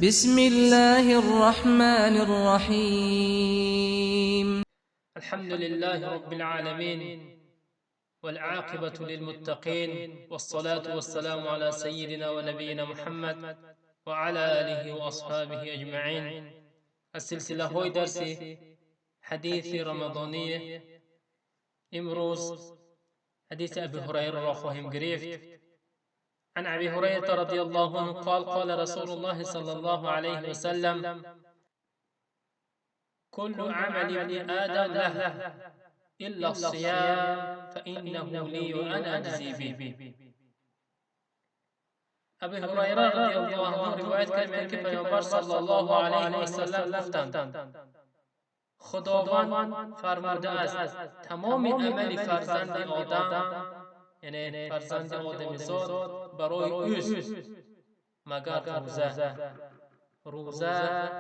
بسم الله الرحمن الرحيم. الحمد لله رب العالمين، والعاقبة للمتقين، والصلاة والسلام على سيدنا ونبينا محمد وعلى آله وأصحابه أجمعين. السلسلة هوي درس حديث رمضاني. امروز حديث أبي هريرة را خواهیم گرفت. عن أبي هريرة رضي الله عنه قال قال رسول الله صلى الله عليه وسلم: كل عمل ابن آدم له إلا الصيام فإنه لي وأنا أجزي به. ابی هریره رضی الله عنه روایت کرده که پیامبر صلی الله علیه و سلم گفتند: خداوند فرموده است تمام عمل فرزند آدم، یعنی فرزند آدمیزاد، برای اوست مگر روزه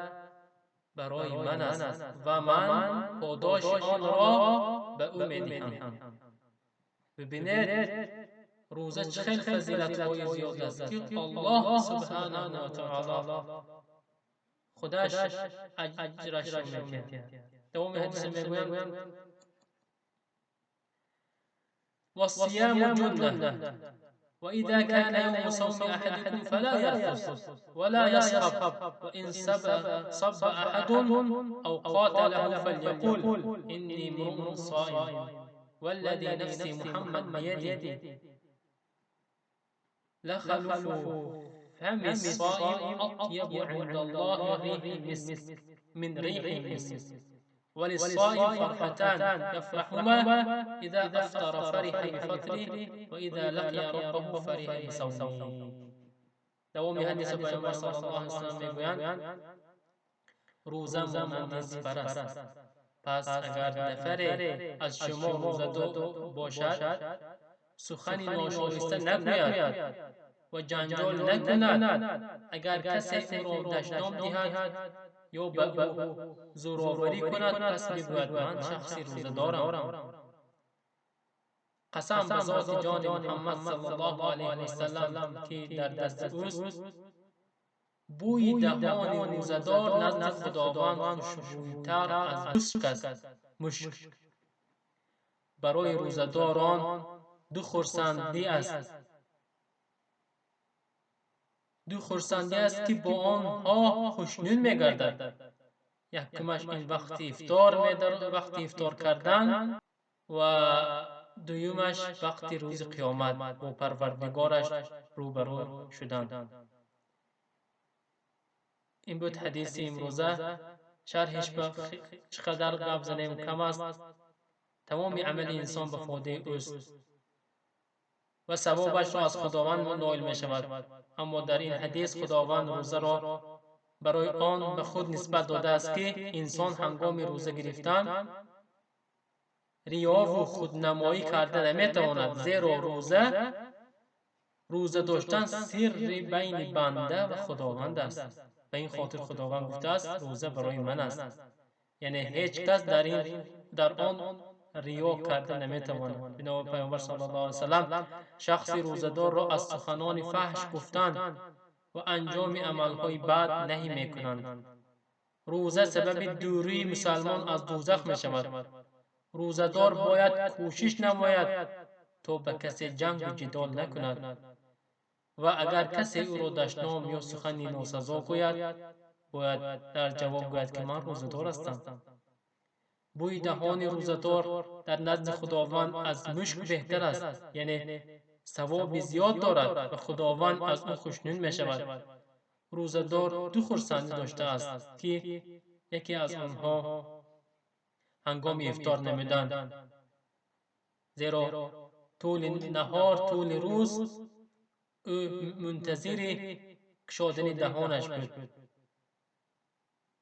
برای من است و من پاداش آن را به او میدهم. ببینید روزه چه فضیلت های زیاد است که الله سبحانه و تعالی خودش اجرش میده. دوم حدیث میگوید: والصيام جنة وإذا كان يوم صوم أحدكم فلا يرفث ولا يصخب وإن صب أحد أو قاتله فليقل إني امرؤ صائم والذي نفسي محمد بيده لخلف فم الصائم أطيب عند الله ريح المسك من ريح المسك. وللصائم فرحتان يفرحهما إذا أفطر فرح بفطره وإذا لقي ربه فرح بصومه. دوم حدیث پیامبر صلی الله علیه و سلم میگویند روزه مانند سپر است، پس اگر نفری از شما روزه‌دار باشد سخنی ناشایسته نگوید و جنجال نکند، اگر کسی او را دشنام دهد یا به او زورآوری کند پس بگوید من شخصی روزه دارم. قسم به ذات جان محمد صلی الله علیه و سلم که در دست اوست، بوی دهان روزه‌دار نزد خداوند خوشبوی‌تر از مسک است. مشک برای روزه‌داران دو خرسندی است که با آنها خوشنود می‌گردد. یکمش این وقت افطار کردن و دویمش وقت روز قیامت با پروردگارش روبرو شدن. این بود حدیث امروزه. شرحش چقدر گپ زنیم کم است. تمام عمل انسان به فایده اوست و ثوابش را از خداوند نائل می شود. اما در این حدیث خداوند روزه را برای آن به خود نسبت داده است که انسان هنگام روزه گرفتن ریا و خودنمایی کرده نمیتواند، زیرا روزه داشتن سر بین بنده و خداوند است. به این خاطر خداوند گفته است روزه برای من است، یعنی هیچ کس در آن ریا کرده نمیتواند. بنابر پیامبر صلی الله علیه و سلم شخصی روزه‌دار را از سخنان فحش گفتن و انجام عملهای بد نهی میکنند. روزه سبب دوری مسلمان از دوزخ می شود. روزه‌دار باید کوشش نماید تا به کسی جنگ و جدال نکند و اگر کسی او را دشنام یا سخنی ناسزا گوید باید در جواب گوید که من روزه‌دار هستم. بوی دهان روزه‌دار در نزد خداوند از مشک بهتر است، یعنی ثواب زیاد دارد و خداوند از او خوشنود می شود. روزه‌دار دو خرسندی داشته است که یکی از آنها هنگام افطار نمیدن، زیرا طول نهار طول روز او منتظر گشادن دهانش بود.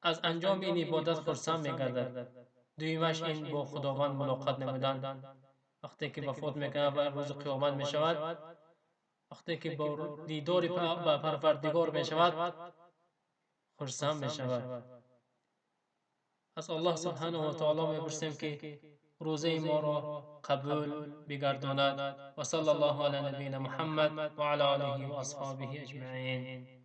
از انجام این عبادت خرسند می‌گردد. دویمش این با خداوند ملاقات نمودن. وقتی که وفات میکنه و روز قیامت میشود، وقتی که با دیدار با پروردگار میشود خرسند میشود. از الله سبحانه و تعالی میپرسیم که روزه ما را قبول بگرداند. و صلی الله علی نبینا محمد و علی آله و اصحابه اجمعین.